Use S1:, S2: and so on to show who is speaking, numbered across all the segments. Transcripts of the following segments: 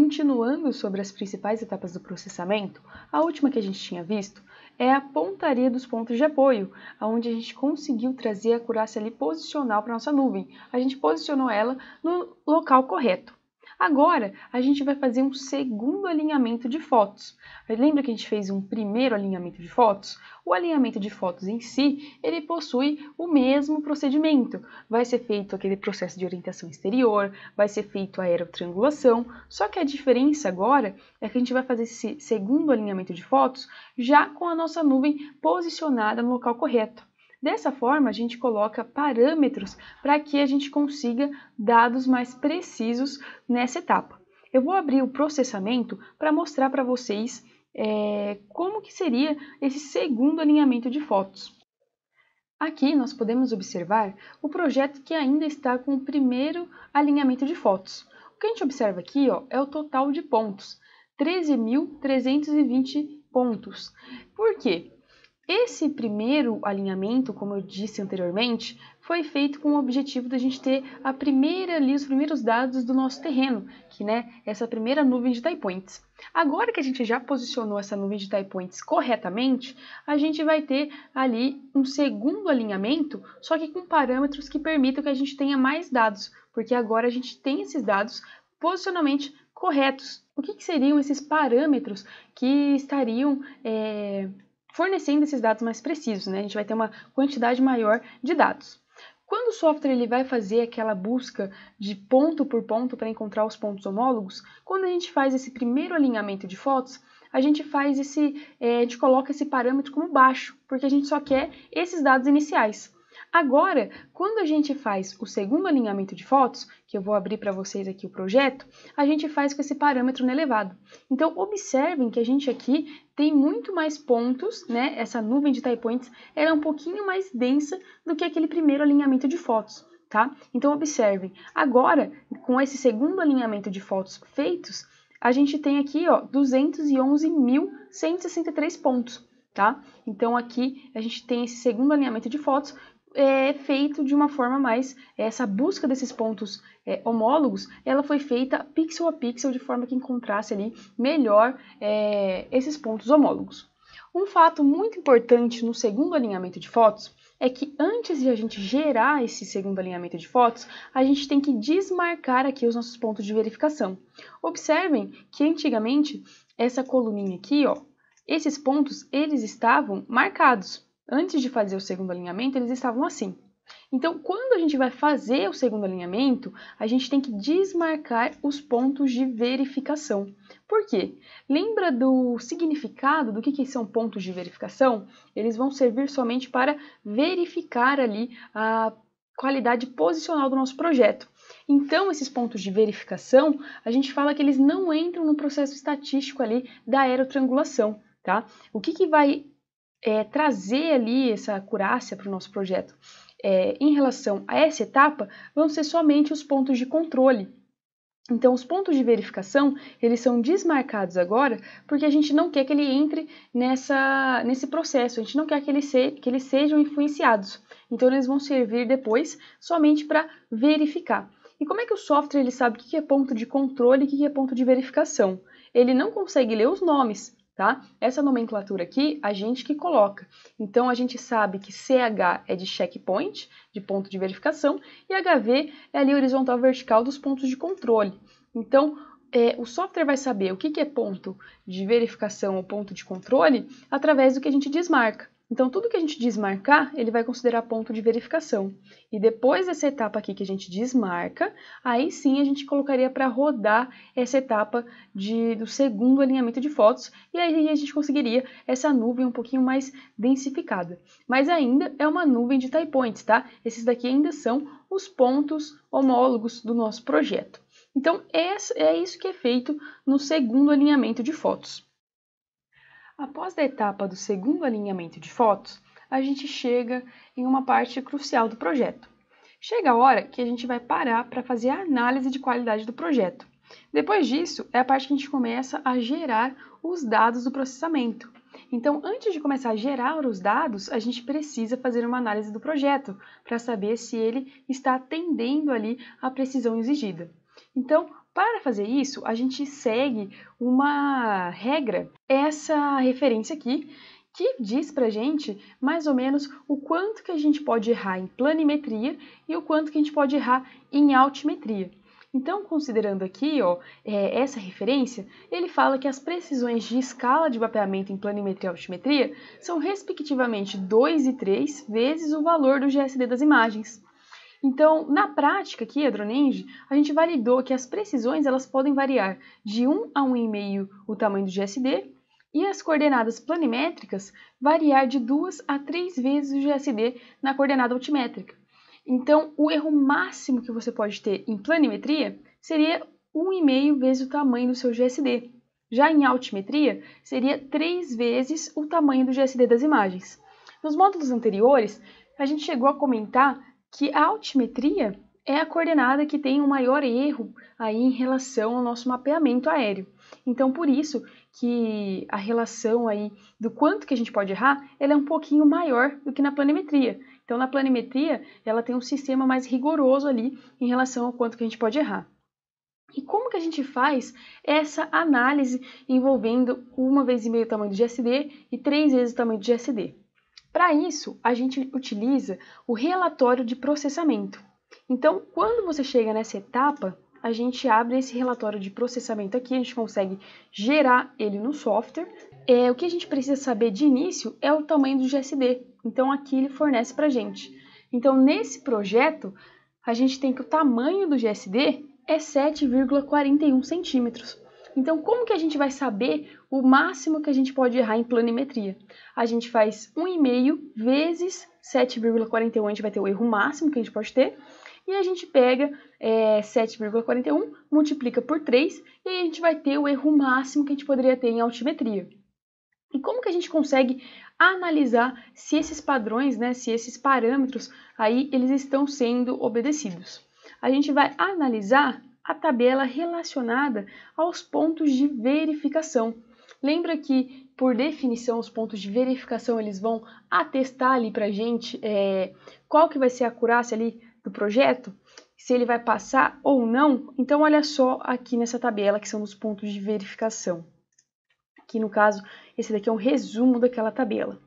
S1: Continuando sobre as principais etapas do processamento, a última que a gente tinha visto é a pontaria dos pontos de apoio, onde a gente conseguiu trazer a acurácia ali posicional para a nossa nuvem. A gente posicionou ela no local correto. Agora, a gente vai fazer um segundo alinhamento de fotos. Lembra que a gente fez um primeiro alinhamento de fotos? O alinhamento de fotos em si, ele possui o mesmo procedimento. Vai ser feito aquele processo de orientação exterior, vai ser feito a aerotriangulação, só que a diferença agora é que a gente vai fazer esse segundo alinhamento de fotos já com a nossa nuvem posicionada no local correto. Dessa forma, a gente coloca parâmetros para que a gente consiga dados mais precisos nessa etapa. Eu vou abrir o processamento para mostrar para vocês como que seria esse segundo alinhamento de fotos. Aqui nós podemos observar o projeto que ainda está com o primeiro alinhamento de fotos. O que a gente observa aqui é o total de pontos, 13.320 pontos. Por quê? Esse primeiro alinhamento, como eu disse anteriormente, foi feito com o objetivo da gente ter os primeiros dados do nosso terreno, que essa primeira nuvem de tie points. Agora que a gente já posicionou essa nuvem de tie points corretamente, a gente vai ter ali um segundo alinhamento, só que com parâmetros que permitam que a gente tenha mais dados, porque agora a gente tem esses dados posicionalmente corretos. O que seriam esses parâmetros que estariam fornecendo esses dados mais precisos, A gente vai ter uma quantidade maior de dados. Quando o software ele vai fazer aquela busca de ponto por ponto para encontrar os pontos homólogos, quando a gente faz esse primeiro alinhamento de fotos, a gente coloca esse parâmetro como baixo, porque a gente só quer esses dados iniciais. Agora, quando a gente faz o segundo alinhamento de fotos, que eu vou abrir para vocês aqui o projeto, a gente faz com esse parâmetro elevado. Então, observem que a gente aqui tem muito mais pontos, Essa nuvem de tie points ela é um pouquinho mais densa do que aquele primeiro alinhamento de fotos, tá? Então, observem. Agora, com esse segundo alinhamento de fotos feitos, a gente tem aqui, 211.163 pontos, tá? Então, aqui a gente tem esse segundo alinhamento de fotos feito de uma forma mais, essa busca desses pontos homólogos, ela foi feita pixel a pixel, de forma que encontrasse ali melhor esses pontos homólogos. Um fato muito importante no segundo alinhamento de fotos é que antes de a gente gerar esse segundo alinhamento de fotos, a gente tem que desmarcar aqui os nossos pontos de verificação. Observem que antigamente, essa coluninha aqui, esses pontos, eles estavam marcados. Antes de fazer o segundo alinhamento, eles estavam assim. Então, quando a gente vai fazer o segundo alinhamento, a gente tem que desmarcar os pontos de verificação. Por quê? Lembra do significado do que são pontos de verificação? Eles vão servir somente para verificar ali a qualidade posicional do nosso projeto. Então, esses pontos de verificação, a gente fala que eles não entram no processo estatístico ali da aerotriangulação, tá? O que vai trazer ali essa acurácia para o nosso projeto em relação a essa etapa vão ser somente os pontos de controle. Então, os pontos de verificação, eles são desmarcados agora porque a gente não quer que ele entre nesse processo, a gente não quer que eles sejam influenciados. Então, eles vão servir depois somente para verificar. E como é que o software ele sabe o que é ponto de controle e o que é ponto de verificação? Ele não consegue ler os nomes, tá? Essa nomenclatura aqui, a gente que coloca. Então, a gente sabe que CH é de checkpoint, de ponto de verificação, e HV é ali horizontal vertical dos pontos de controle. Então, o software vai saber o que é ponto de verificação ou ponto de controle através do que a gente desmarca. Então, tudo que a gente desmarcar, ele vai considerar ponto de verificação. E depois dessa etapa aqui que a gente desmarca, aí sim a gente colocaria para rodar essa etapa do segundo alinhamento de fotos, e aí a gente conseguiria essa nuvem um pouquinho mais densificada. Mas ainda é uma nuvem de tie points, tá? Esses daqui ainda são os pontos homólogos do nosso projeto. Então, é isso que é feito no segundo alinhamento de fotos. Após a etapa do segundo alinhamento de fotos, a gente chega em uma parte crucial do projeto. Chega a hora que a gente vai parar para fazer a análise de qualidade do projeto. Depois disso, é a parte que a gente começa a gerar os dados do processamento. Então, antes de começar a gerar os dados, a gente precisa fazer uma análise do projeto para saber se ele está atendendo ali à precisão exigida. Então, Para fazer isso, a gente segue uma regra, essa referência aqui, que diz pra gente mais ou menos o quanto que a gente pode errar em planimetria e o quanto que a gente pode errar em altimetria. Então, considerando aqui essa referência, ele fala que as precisões de escala de mapeamento em planimetria e altimetria são respectivamente 2 e 3 vezes o valor do GSD das imagens. Então, na prática aqui, a Dronenge, a gente validou que as precisões elas podem variar de 1 a 1,5 o tamanho do GSD e as coordenadas planimétricas variar de 2 a 3 vezes o GSD na coordenada altimétrica. Então, o erro máximo que você pode ter em planimetria seria 1,5 vezes o tamanho do seu GSD. Já em altimetria, seria 3 vezes o tamanho do GSD das imagens. Nos módulos anteriores, a gente chegou a comentar que a altimetria é a coordenada que tem o maior erro aí em relação ao nosso mapeamento aéreo. Então, por isso que a relação aí do quanto que a gente pode errar, ela é um pouquinho maior do que na planimetria. Então, na planimetria, ela tem um sistema mais rigoroso ali em relação ao quanto que a gente pode errar. E como que a gente faz essa análise envolvendo 1,5 vezes o tamanho do GSD e 3 vezes o tamanho do GSD? Para isso, a gente utiliza o relatório de processamento. Então, quando você chega nessa etapa, a gente abre esse relatório de processamento aqui, a gente consegue gerar ele no software. O que a gente precisa saber de início é o tamanho do GSD. Então, aqui ele fornece para a gente. Então, nesse projeto, a gente tem que o tamanho do GSD é 7,41 centímetros. Então, como que a gente vai saber o máximo que a gente pode errar em planimetria? A gente faz 1,5 vezes 7,41, a gente vai ter o erro máximo que a gente pode ter, e a gente pega 7,41, multiplica por 3, e aí a gente vai ter o erro máximo que a gente poderia ter em altimetria. E como que a gente consegue analisar se esses padrões, né, se esses parâmetros aí, eles estão sendo obedecidos? A gente vai analisar a tabela relacionada aos pontos de verificação. Lembra que, por definição, os pontos de verificação eles vão atestar ali para a gente qual que vai ser a acurácia ali do projeto, se ele vai passar ou não. Então, olha só aqui nessa tabela que são os pontos de verificação. Aqui, no caso, esse daqui é um resumo daquela tabela.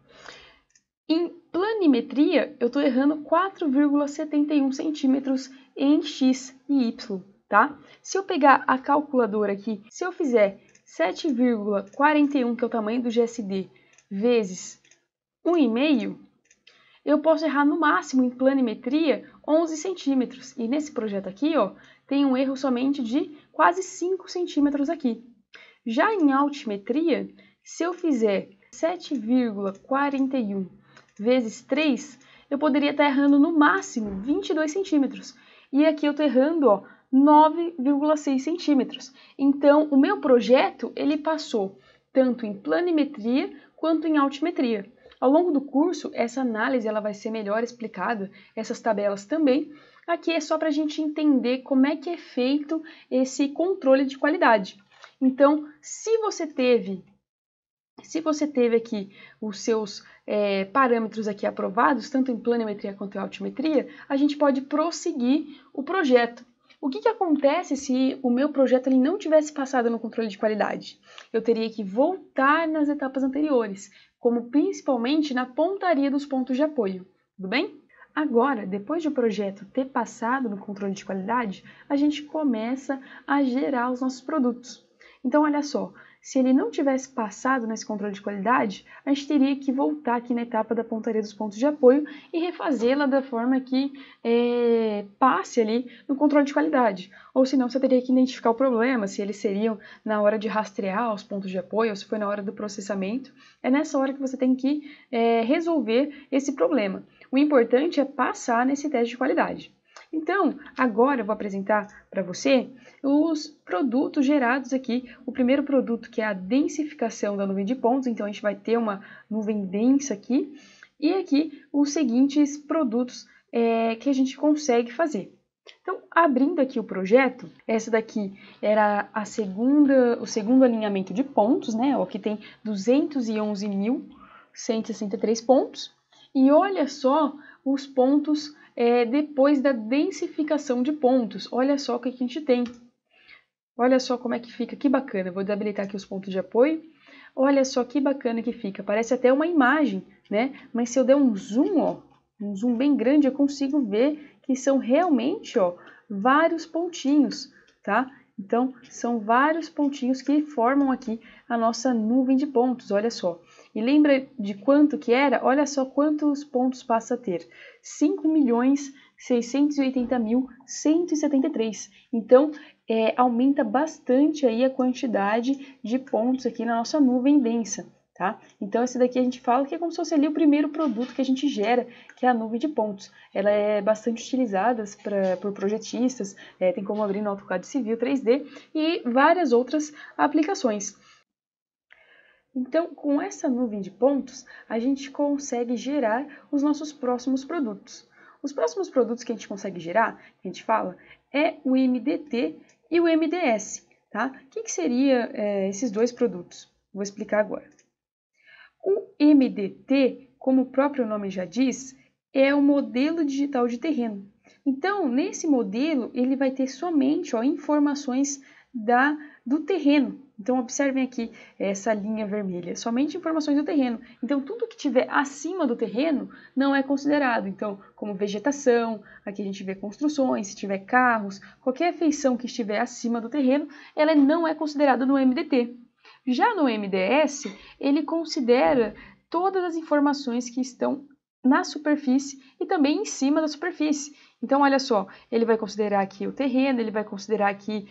S1: Em planimetria, eu estou errando 4,71 centímetros em X e Y, tá? Se eu pegar a calculadora aqui, se eu fizer 7,41, que é o tamanho do GSD, vezes 1,5, eu posso errar no máximo em planimetria 11 centímetros. E nesse projeto aqui, ó, tem um erro somente de quase 5 centímetros aqui. Já em altimetria, se eu fizer 7,41 vezes 3, eu poderia estar errando no máximo 22 centímetros. E aqui eu estou errando 9,6 centímetros. Então, o meu projeto ele passou tanto em planimetria quanto em altimetria. Ao longo do curso, essa análise ela vai ser melhor explicada, essas tabelas também. Aqui é só para a gente entender como é que é feito esse controle de qualidade. Então, se você teve aqui os seus parâmetros aqui aprovados, tanto em planimetria quanto em altimetria, a gente pode prosseguir o projeto. O que acontece se o meu projeto ele não tivesse passado no controle de qualidade? Eu teria que voltar nas etapas anteriores, como principalmente na pontaria dos pontos de apoio, tudo bem? Agora, depois de o projeto ter passado no controle de qualidade, a gente começa a gerar os nossos produtos. Então, olha só, se ele não tivesse passado nesse controle de qualidade, a gente teria que voltar aqui na etapa da pontaria dos pontos de apoio e refazê-la da forma que passe ali no controle de qualidade. Ou senão você teria que identificar o problema, se eles seriam na hora de rastrear os pontos de apoio ou se foi na hora do processamento. É nessa hora que você tem que resolver esse problema. O importante é passar nesse teste de qualidade. Então, agora eu vou apresentar para você os produtos gerados aqui. O primeiro produto que é a densificação da nuvem de pontos, então a gente vai ter uma nuvem densa aqui. E aqui os seguintes produtos que a gente consegue fazer. Então, abrindo aqui o projeto, essa daqui era o segundo alinhamento de pontos, né? Aqui tem 211.163 pontos. E olha só os pontos depois da densificação de pontos. Olha só o que a gente tem. Olha só como é que fica, que bacana. Vou desabilitar aqui os pontos de apoio. Olha só que bacana que fica. Parece até uma imagem, né? Mas se eu der um zoom, ó, um zoom bem grande, eu consigo ver que são realmente, ó, vários pontinhos, tá? Então, são vários pontinhos que formam aqui a nossa nuvem de pontos, olha só. E lembra de quanto que era? Olha só quantos pontos passa a ter. 5.680.173. Então, aumenta bastante aí a quantidade de pontos aqui na nossa nuvem densa, tá? Então, esse daqui a gente fala que é como se fosse ali o primeiro produto que a gente gera, que é a nuvem de pontos. Ela é bastante utilizada por projetistas, tem como abrir no AutoCAD Civil 3D e várias outras aplicações. Então, com essa nuvem de pontos, a gente consegue gerar os nossos próximos produtos. Os próximos produtos que a gente consegue gerar, que a gente fala, é o MDT e o MDS, tá? O que seria esses dois produtos? Vou explicar agora. O MDT, como o próprio nome já diz, é o modelo digital de terreno. Então, nesse modelo, ele vai ter somente informações do terreno. Então, observem aqui essa linha vermelha, somente informações do terreno. Então, tudo que tiver acima do terreno não é considerado. Então, como vegetação, aqui a gente vê construções, se tiver carros, qualquer feição que estiver acima do terreno, ela não é considerada no MDT. Já no MDS, ele considera todas as informações que estão na superfície e também em cima da superfície. Então, olha só, ele vai considerar aqui o terreno, ele vai considerar aqui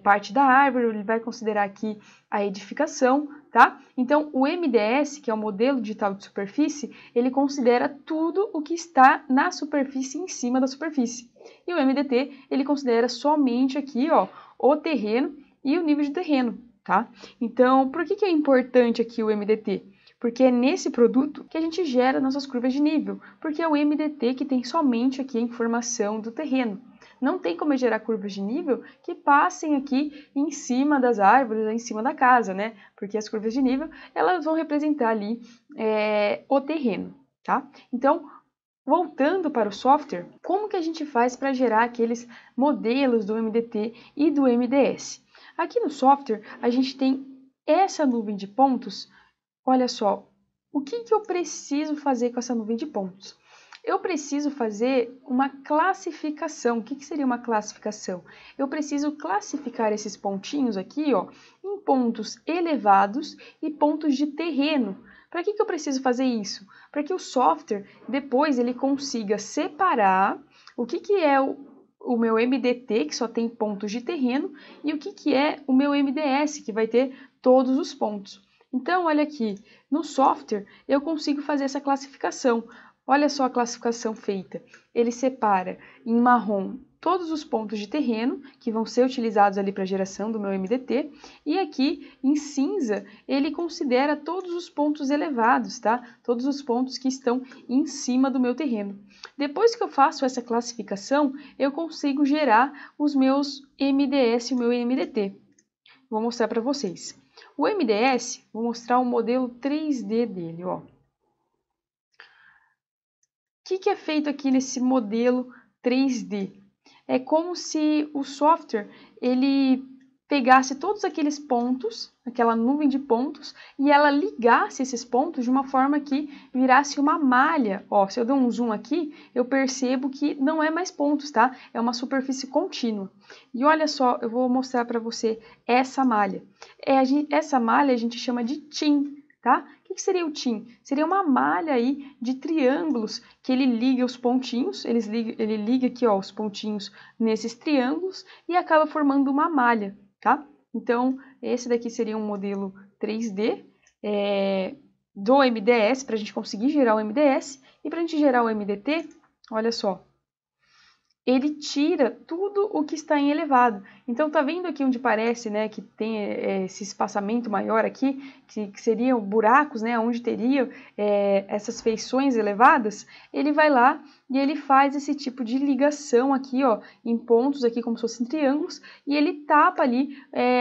S1: parte da árvore, ele vai considerar aqui a edificação, tá? Então, o MDS, que é o modelo digital de superfície, ele considera tudo o que está na superfície e em cima da superfície. E o MDT, ele considera somente aqui, ó, o terreno e o nível de terreno, tá? Então, por que é importante aqui o MDT? Porque é nesse produto que a gente gera nossas curvas de nível, porque é o MDT que tem somente aqui a informação do terreno. Não tem como eu gerar curvas de nível que passem aqui em cima das árvores, em cima da casa, né? Porque as curvas de nível, elas vão representar ali o terreno, tá? Então, voltando para o software, como que a gente faz para gerar aqueles modelos do MDT e do MDS? Aqui no software, a gente tem essa nuvem de pontos. Olha só, o que eu preciso fazer com essa nuvem de pontos? Eu preciso fazer uma classificação. O que seria uma classificação? Eu preciso classificar esses pontinhos aqui, ó, em pontos elevados e pontos de terreno. Para que eu preciso fazer isso? Para que o software, depois, ele consiga separar o que é o meu MDT, que só tem pontos de terreno, e o que é o meu MDS, que vai ter todos os pontos. Então, olha aqui, no software eu consigo fazer essa classificação. Olha só a classificação feita. Ele separa em marrom todos os pontos de terreno que vão ser utilizados ali para a geração do meu MDT, e aqui em cinza ele considera todos os pontos elevados, tá? Todos os pontos que estão em cima do meu terreno. Depois que eu faço essa classificação, eu consigo gerar os meus MDS e o meu MDT. Vou mostrar para vocês. O MDS, vou mostrar o modelo 3D dele, ó. O que é feito aqui nesse modelo 3D? É como se o software, ele pegasse todos aqueles pontos, aquela nuvem de pontos, e ela ligasse esses pontos de uma forma que virasse uma malha. Ó, se eu der um zoom aqui, eu percebo que não é mais pontos, tá? É uma superfície contínua. E olha só, eu vou mostrar para você essa malha. Essa malha a gente chama de TIM, tá? O que seria o TIM? Seria uma malha aí de triângulos que ele liga os pontinhos, ele liga aqui, ó, os pontinhos nesses triângulos e acaba formando uma malha, tá? Então, esse daqui seria um modelo 3D do MDS, para a gente conseguir gerar o MDS. E para a gente gerar o MDT, olha só, ele tira tudo o que está em elevado. Então, tá vendo aqui onde parece, né, que tem esse espaçamento maior aqui, que seriam buracos, né, onde teriam essas feições elevadas? Ele vai lá e ele faz esse tipo de ligação aqui, ó, em pontos aqui como se fossem triângulos, e ele tapa ali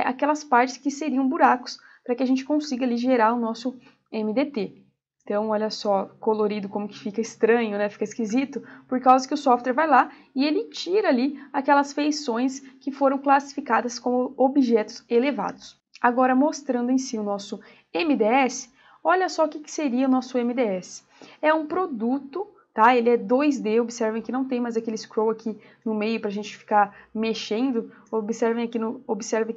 S1: aquelas partes que seriam buracos, para que a gente consiga ali gerar o nosso MDT. Então, olha só, colorido como que fica estranho, né? Fica esquisito, por causa que o software vai lá e ele tira ali aquelas feições que foram classificadas como objetos elevados. Agora, mostrando em si o nosso MDS, olha só o que seria o nosso MDS. É um produto, tá? Ele é 2D, observem que não tem mais aquele scroll aqui no meio para a gente ficar mexendo. Observe aqui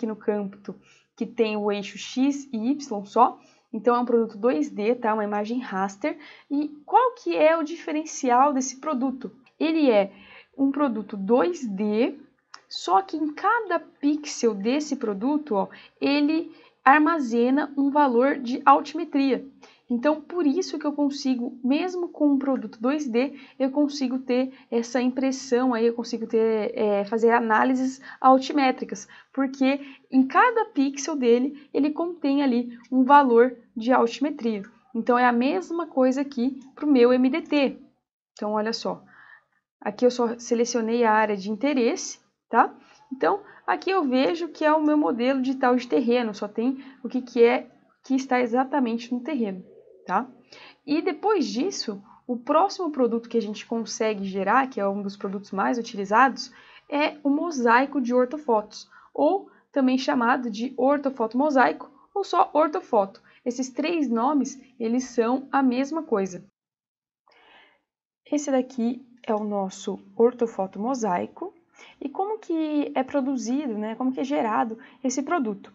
S1: no canto que tem o eixo X e Y só. Então, é um produto 2D, tá? Uma imagem raster. E qual que é o diferencial desse produto? Ele é um produto 2D, só que em cada pixel desse produto, ó, ele armazena um valor de altimetria. Então, por isso que eu consigo, mesmo com um produto 2D, eu consigo ter essa impressão, aí eu consigo fazer análises altimétricas, porque em cada pixel dele, ele contém ali um valor de altimetria. Então, é a mesma coisa aqui para o meu MDT. Então, olha só, aqui eu só selecionei a área de interesse, tá? Então, aqui eu vejo que é o meu modelo digital de terreno, só tem o que está exatamente no terreno, tá? E depois disso, o próximo produto que a gente consegue gerar, que é um dos produtos mais utilizados, é o mosaico de ortofotos, ou também chamado de ortofoto mosaico, ou só ortofoto. Esses três nomes, eles são a mesma coisa. Esse daqui é o nosso ortofoto mosaico. E como que é produzido, né? Como que é gerado esse produto?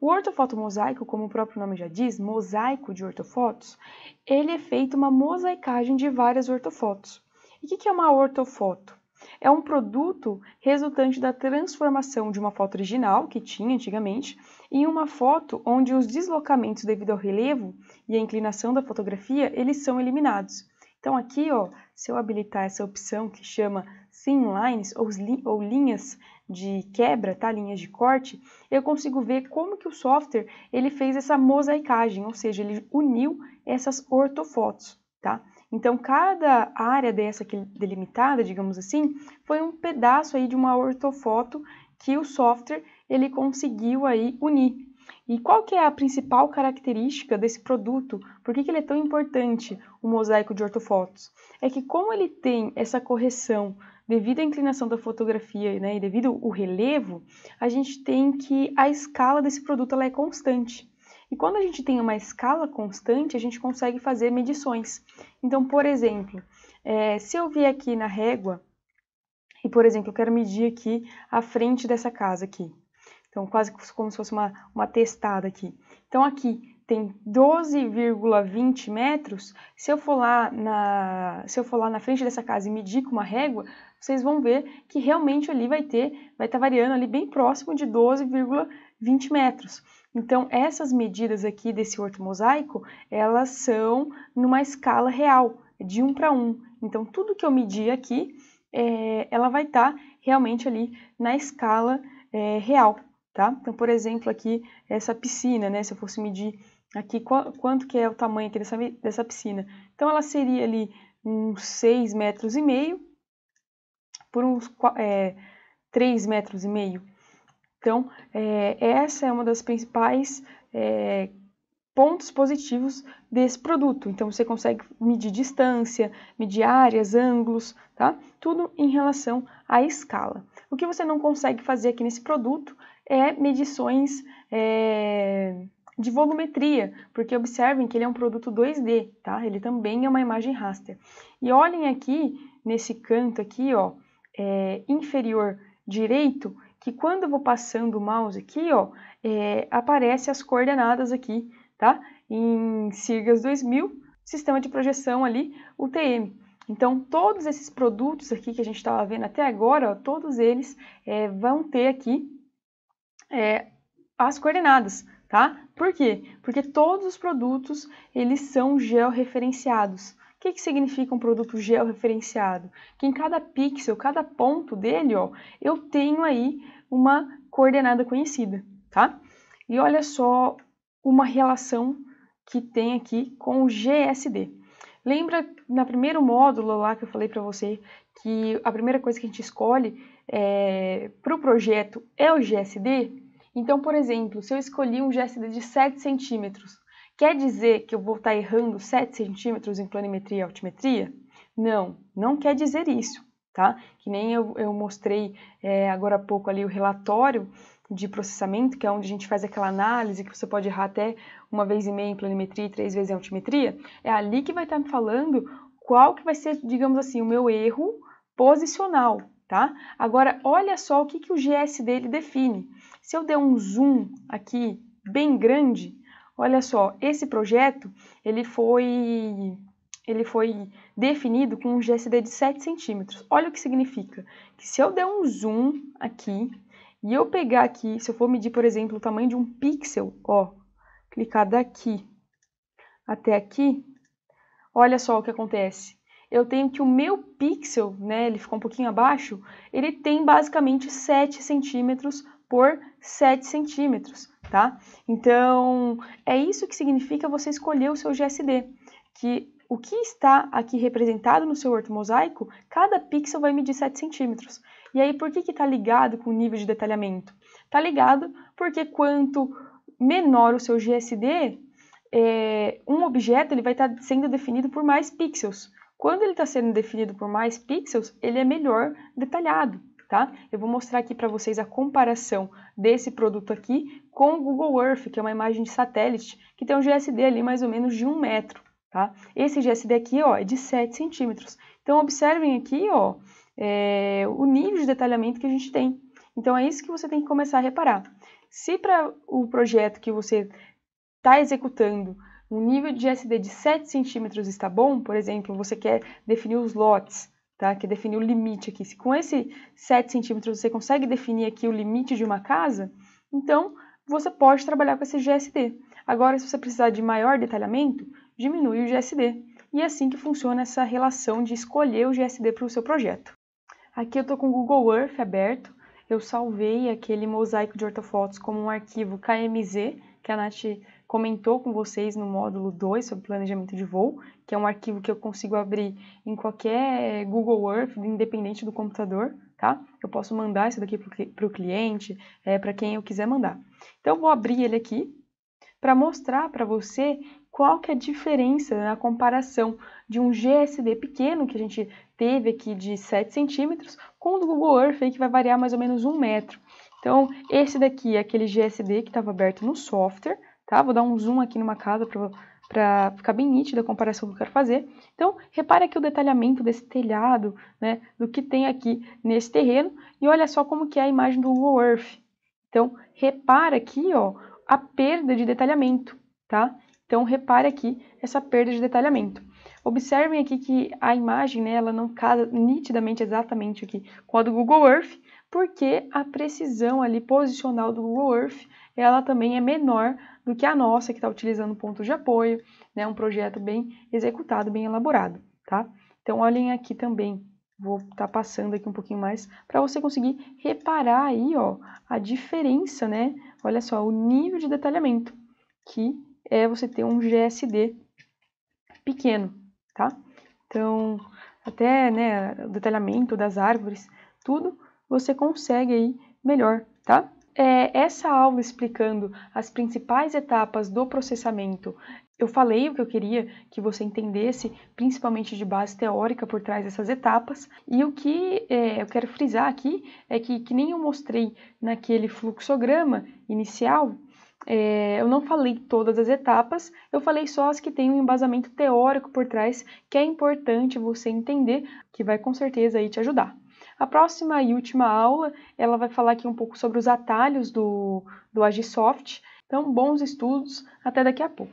S1: O ortofoto mosaico, como o próprio nome já diz, mosaico de ortofotos, ele é feito uma mosaicagem de várias ortofotos. E o que é uma ortofoto? É um produto resultante da transformação de uma foto original, que tinha antigamente, em uma foto onde os deslocamentos devido ao relevo e à inclinação da fotografia, eles são eliminados. Então aqui, ó, se eu habilitar essa opção que chama Thin Lines ou linhas de quebra, tá? Linhas de corte, eu consigo ver como que o software ele fez essa mosaicagem, ou seja, ele uniu essas ortofotos, tá? Então cada área dessa aqui delimitada, digamos assim, foi um pedaço aí de uma ortofoto que o software ele conseguiu aí unir. E qual que é a principal característica desse produto? Por que ele é tão importante, o mosaico de ortofotos? É que como ele tem essa correção devido à inclinação da fotografia, né, e devido ao relevo, a gente tem que a escala desse produto ela é constante. E quando a gente tem uma escala constante, a gente consegue fazer medições. Então, por exemplo, se eu vier aqui na régua, e por exemplo, eu quero medir aqui a frente dessa casa aqui. Então, quase como se fosse uma testada aqui. Então, aqui tem 12,20 metros. Se eu for lá na frente dessa casa e medir com uma régua, vocês vão ver que realmente ali vai estar variando ali bem próximo de 12,20 metros. Então, essas medidas aqui desse ortomosaico, elas são numa escala real, de 1 para 1. Então, tudo que eu medir aqui, ela vai estar realmente ali na escala real. Tá? Então, por exemplo, aqui essa piscina, né? Se eu fosse medir aqui quanto que é o tamanho aqui dessa piscina. Então, ela seria ali uns 6,5 metros por uns 3,5 metros. Então, essa é uma das principais pontos positivos desse produto. Então, você consegue medir distância, medir áreas, ângulos, tá? Tudo em relação à escala. O que você não consegue fazer aqui nesse produto é medições de volumetria, porque observem que ele é um produto 2D, tá? Ele também é uma imagem raster. E olhem aqui, nesse canto aqui, ó, inferior direito, que quando eu vou passando o mouse aqui, ó, aparece as coordenadas aqui, tá? Em Sirgas 2000, sistema de projeção ali, UTM. Então, todos esses produtos aqui que a gente estava vendo até agora, ó, todos eles vão ter aqui as coordenadas, tá? Por quê? Porque todos os produtos, eles são georreferenciados. O que significa um produto georreferenciado? Que em cada pixel, cada ponto dele, ó, eu tenho aí uma coordenada conhecida, tá? E olha só uma relação que tem aqui com o GSD. Lembra no primeiro módulo lá que eu falei para você que a primeira coisa que a gente escolhe para o projeto é o GSD? Então, por exemplo, se eu escolhi um GSD de 7 centímetros, o Quer dizer que eu vou estar errando 7 centímetros em planimetria e altimetria? Não, não quer dizer isso, tá? Que nem eu mostrei agora há pouco ali o relatório de processamento, que é onde a gente faz aquela análise que você pode errar até 1,5 vezes em planimetria e 3 vezes em altimetria. É ali que vai estar me falando qual que vai ser, digamos assim, o meu erro posicional, tá? Agora, olha só o que o GSD ele define. Se eu der um zoom aqui bem grande, olha só, esse projeto ele foi definido com um GSD de 7 centímetros. Olha o que significa. Que se eu der um zoom aqui e eu pegar aqui, se eu for medir, por exemplo, o tamanho de um pixel, ó, clicar daqui até aqui, olha só o que acontece. Eu tenho que o meu pixel, né, ele ficou um pouquinho abaixo, ele tem basicamente 7 centímetros por 7 centímetros, tá? Então, é isso que significa você escolher o seu GSD, que o que está aqui representado no seu ortomosaico, cada pixel vai medir 7 centímetros. E aí, por que está ligado com o nível de detalhamento? Está ligado porque quanto menor o seu GSD, um objeto ele vai estar sendo definido por mais pixels. Quando ele está sendo definido por mais pixels, ele é melhor detalhado, tá? Eu vou mostrar aqui para vocês a comparação desse produto aqui com o Google Earth, que é uma imagem de satélite, que tem um GSD ali mais ou menos de 1 metro, tá? Esse GSD aqui, ó, é de 7 centímetros. Então, observem aqui, ó, o nível de detalhamento que a gente tem. Então, é isso que você tem que começar a reparar. Se para o projeto que você está executando um nível de GSD de 7 centímetros está bom, por exemplo, você quer definir os lotes, tá? Quer definir o limite aqui. Se com esse 7 centímetros você consegue definir aqui o limite de uma casa, então você pode trabalhar com esse GSD. Agora, se você precisar de maior detalhamento, diminui o GSD. E é assim que funciona essa relação de escolher o GSD para o seu projeto. Aqui eu estou com o Google Earth aberto. Eu salvei aquele mosaico de ortofotos como um arquivo KMZ, que a Nath comentou com vocês no módulo 2 sobre planejamento de voo, que é um arquivo que eu consigo abrir em qualquer Google Earth, independente do computador, tá? Eu posso mandar isso daqui para o cliente, para quem eu quiser mandar. Então, eu vou abrir ele aqui para mostrar para você qual que é a diferença na comparação de um GSD pequeno, que a gente teve aqui de 7 centímetros, com o do Google Earth, aí, que vai variar mais ou menos 1 metro. Então, esse daqui é aquele GSD que estava aberto no software, tá? Vou dar um zoom aqui numa casa para ficar bem nítida a comparação que eu quero fazer. Então, repare aqui o detalhamento desse telhado, né, do que tem aqui nesse terreno, e olha só como que é a imagem do Google Earth. Então, repara aqui, ó, a perda de detalhamento, tá? Então, repare aqui essa perda de detalhamento. Observem aqui que a imagem, né, ela não casa nitidamente exatamente aqui com a do Google Earth, porque a precisão ali posicional do Google Earth, ela também é menor do que a nossa, que está utilizando pontos de apoio, né, um projeto bem executado, bem elaborado, tá? Então, olhem aqui também, vou estar passando aqui um pouquinho mais, para você conseguir reparar aí, ó, a diferença, né? Olha só, o nível de detalhamento, que é você ter um GSD pequeno, tá? Então, até, né, o detalhamento das árvores, tudo você consegue aí melhor, tá? Essa aula explicando as principais etapas do processamento, eu falei o que eu queria que você entendesse, principalmente de base teórica por trás dessas etapas, e o que eu quero frisar aqui é que nem eu mostrei naquele fluxograma inicial, eu não falei todas as etapas, eu falei só as que têm um embasamento teórico por trás, que é importante você entender, que vai com certeza aí te ajudar. A próxima e última aula, ela vai falar aqui um pouco sobre os atalhos do Agisoft. Então, bons estudos, até daqui a pouco.